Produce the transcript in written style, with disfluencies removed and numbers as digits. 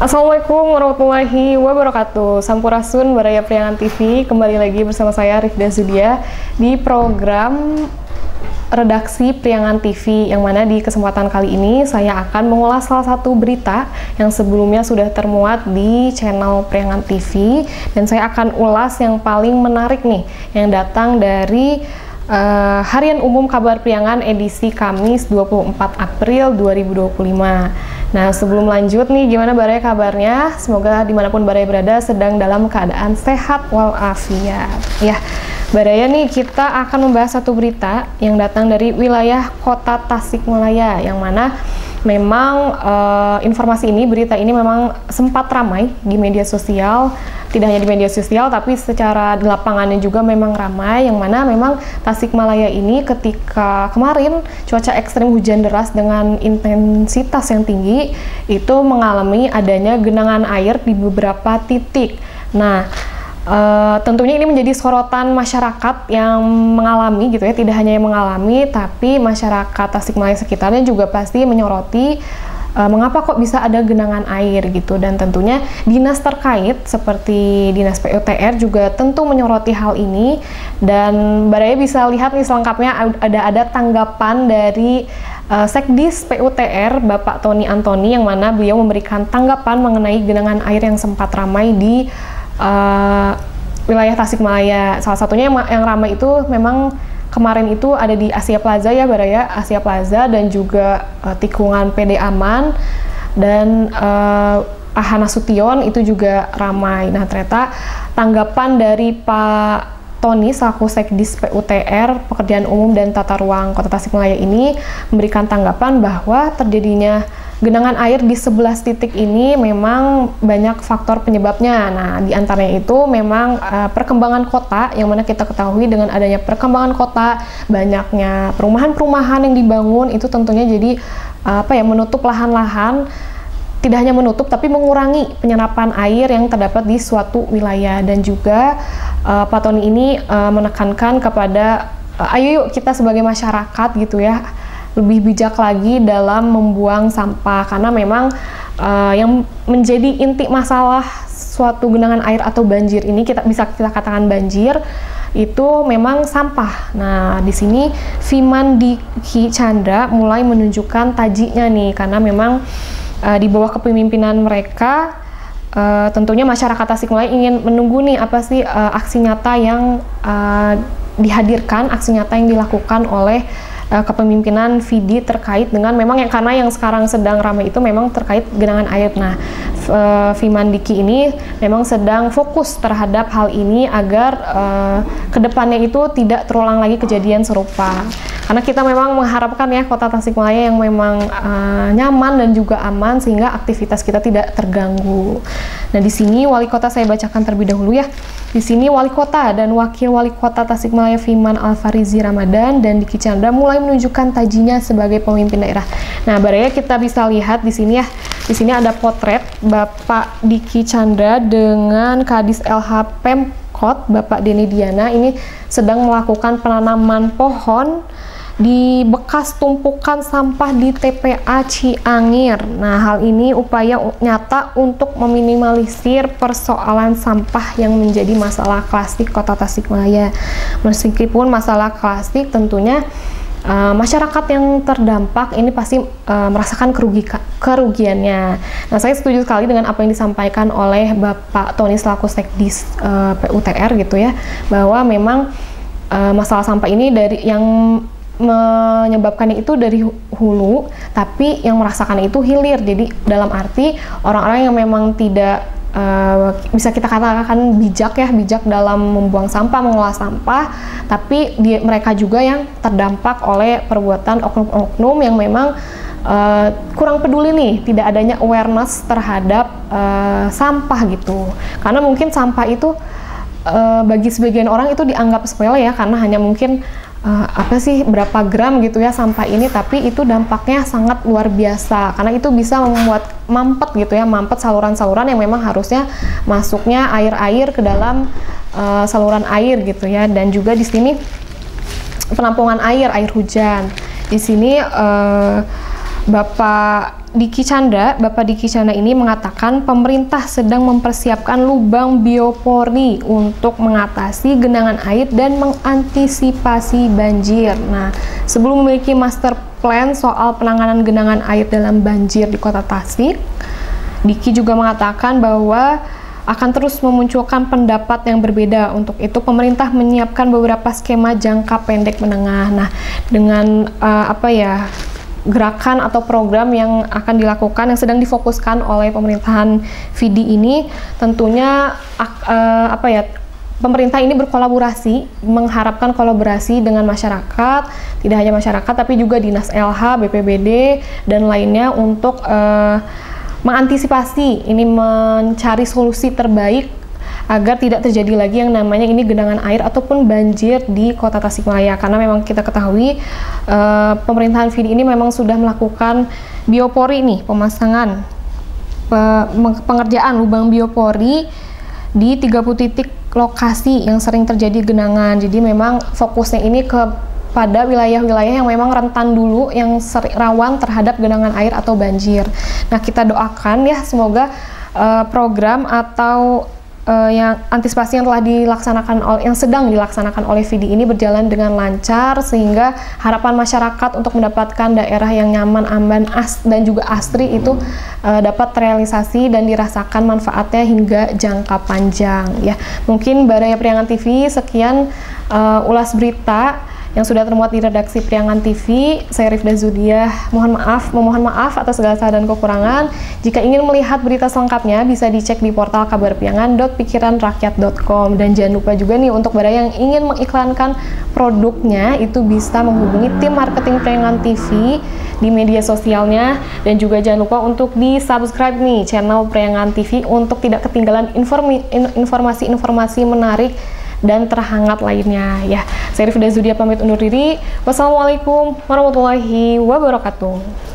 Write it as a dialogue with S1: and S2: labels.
S1: Assalamualaikum warahmatullahi wabarakatuh. Sampurasun Baraya Priangan TV. Kembali lagi bersama saya Rifda Zudia di program Redaksi Priangan TV, yang mana di kesempatan kali ini saya akan mengulas salah satu berita yang sebelumnya sudah termuat di channel Priangan TV, dan saya akan ulas yang paling menarik nih, yang datang dari Harian Umum Kabar Priangan edisi Kamis 24 April 2025. Nah, sebelum lanjut nih, gimana Baraya kabarnya? Semoga dimanapun Baraya berada sedang dalam keadaan sehat walafiat. Ya, Baraya nih, kita akan membahas satu berita yang datang dari wilayah Kota Tasikmalaya, yang mana memang informasi ini, berita ini memang sempat ramai di media sosial. Tidak hanya di media sosial, tapi secara di lapangannya juga memang ramai, yang mana memang Tasikmalaya ini ketika kemarin cuaca ekstrem hujan deras dengan intensitas yang tinggi itu mengalami adanya genangan air di beberapa titik. Nah, tentunya ini menjadi sorotan masyarakat yang mengalami gitu ya, tidak hanya yang mengalami, tapi masyarakat Tasikmalaya sekitarnya juga pasti menyoroti mengapa kok bisa ada genangan air gitu, dan tentunya dinas terkait seperti Dinas PUTR juga tentu menyoroti hal ini. Dan Baraya bisa lihat nih selengkapnya ada tanggapan dari Sekdis PUTR Bapak Tony Antoni, yang mana beliau memberikan tanggapan mengenai genangan air yang sempat ramai di wilayah Tasikmalaya. Salah satunya yang ramai itu memang kemarin itu ada di Asia Plaza ya Baraya, Asia Plaza, dan juga tikungan PD Aman dan Ahana Sution itu juga ramai. Nah, ternyata tanggapan dari Pak Tony selaku Sekdis PUTR Pekerjaan Umum dan Tata Ruang Kota Tasikmalaya ini memberikan tanggapan bahwa terjadinya genangan air di 11 titik ini memang banyak faktor penyebabnya. Nah, di antaranya itu memang perkembangan kota, yang mana kita ketahui dengan adanya perkembangan kota, banyaknya perumahan-perumahan yang dibangun, itu tentunya jadi menutup lahan-lahan, tidak hanya menutup tapi mengurangi penyerapan air yang terdapat di suatu wilayah. Dan juga Pak Tony ini menekankan kepada ayo yuk kita sebagai masyarakat gitu ya, lebih bijak lagi dalam membuang sampah, karena memang yang menjadi inti masalah suatu genangan air atau banjir ini, kita katakan banjir, itu memang sampah. Nah, di sini Viman Diki Chandra mulai menunjukkan tajinya nih, karena memang di bawah kepemimpinan mereka tentunya masyarakat Tasikmalaya ingin menunggu nih apa sih aksi nyata yang dihadirkan, aksi nyata yang dilakukan oleh kepemimpinan Vidi terkait dengan memang karena yang sekarang sedang ramai itu memang terkait genangan air. Nah, Viman Diki ini memang sedang fokus terhadap hal ini agar kedepannya itu tidak terulang lagi kejadian serupa. Karena kita memang mengharapkan ya Kota Tasikmalaya yang memang nyaman dan juga aman, sehingga aktivitas kita tidak terganggu. Nah, di sini Wali Kota saya bacakan terlebih dahulu ya. Di sini Wali Kota dan Wakil Wali Kota Tasikmalaya Viman Alfarizi Ramadan dan Diki Chandra mulai menunjukkan tajinya sebagai pemimpin daerah. Nah, Baraya kita bisa lihat di sini ya. Di sini ada potret Bapak Diki Chandra dengan Kadis LH Pemkot Bapak Denny Diana ini sedang melakukan penanaman pohon di bekas tumpukan sampah di TPA Ciangir. Nah, hal ini upaya nyata untuk meminimalisir persoalan sampah yang menjadi masalah klasik Kota Tasikmalaya. Meskipun masalah klasik, tentunya masyarakat yang terdampak ini pasti merasakan kerugiannya. Nah, saya setuju sekali dengan apa yang disampaikan oleh Bapak Tony selaku Sekdis PUTR gitu ya, bahwa memang masalah sampah ini dari yang menyebabkannya itu dari hulu, tapi yang merasakan itu hilir. Jadi dalam arti orang-orang yang memang tidak bisa kita katakan bijak dalam membuang sampah, mengolah sampah, tapi mereka juga yang terdampak oleh perbuatan oknum-oknum yang memang kurang peduli nih, tidak adanya awareness terhadap sampah gitu. Karena mungkin sampah itu bagi sebagian orang itu dianggap sepele ya, karena hanya mungkin apa sih berapa gram gitu ya sampah ini, tapi itu dampaknya sangat luar biasa karena itu bisa membuat mampet gitu ya, mampet saluran-saluran yang memang harusnya masuknya air-air ke dalam saluran air gitu ya. Dan juga di sini penampungan air hujan. Di sini Bapak Diki Chandra ini mengatakan pemerintah sedang mempersiapkan lubang biopori untuk mengatasi genangan air dan mengantisipasi banjir. Nah, sebelum memiliki master plan soal penanganan genangan air dalam banjir di Kota Tasik, Diki juga mengatakan bahwa akan terus memunculkan pendapat yang berbeda. Untuk itu pemerintah menyiapkan beberapa skema jangka pendek menengah. Nah, dengan gerakan atau program yang akan dilakukan yang sedang difokuskan oleh pemerintahan Vidi ini, tentunya pemerintah ini berkolaborasi, mengharapkan kolaborasi dengan masyarakat, tidak hanya masyarakat tapi juga Dinas LH, BPBD dan lainnya untuk mengantisipasi ini, mencari solusi terbaik agar tidak terjadi lagi yang namanya ini genangan air ataupun banjir di Kota Tasikmalaya. Karena memang kita ketahui pemerintahan Vidi ini memang sudah melakukan biopori nih, pemasangan pengerjaan lubang biopori di 30 titik lokasi yang sering terjadi genangan. Jadi memang fokusnya ini pada wilayah-wilayah yang memang rentan dulu, yang rawan terhadap genangan air atau banjir. Nah, kita doakan ya semoga program atau yang antisipasi yang telah dilaksanakan yang sedang dilaksanakan oleh Vidi ini berjalan dengan lancar, sehingga harapan masyarakat untuk mendapatkan daerah yang nyaman, aman, dan juga asri itu dapat terrealisasi dan dirasakan manfaatnya hingga jangka panjang ya. Mungkin Baraya Priangan TV sekian ulas berita yang sudah termuat di redaksi Priangan TV. Saya Rifda Zudiah, memohon maaf atas segala salah dan kekurangan. Jika ingin melihat berita selengkapnya bisa dicek di portal kabarpriangan.pikiranrakyat.com. Dan jangan lupa juga nih untuk Baraya yang ingin mengiklankan produknya itu bisa menghubungi tim marketing Priangan TV di media sosialnya, dan juga jangan lupa untuk di-subscribe nih channel Priangan TV untuk tidak ketinggalan informasi-informasi menarik dan terhangat lainnya ya. Saya Rifda Zudiah pamit undur diri. Wassalamualaikum warahmatullahi wabarakatuh.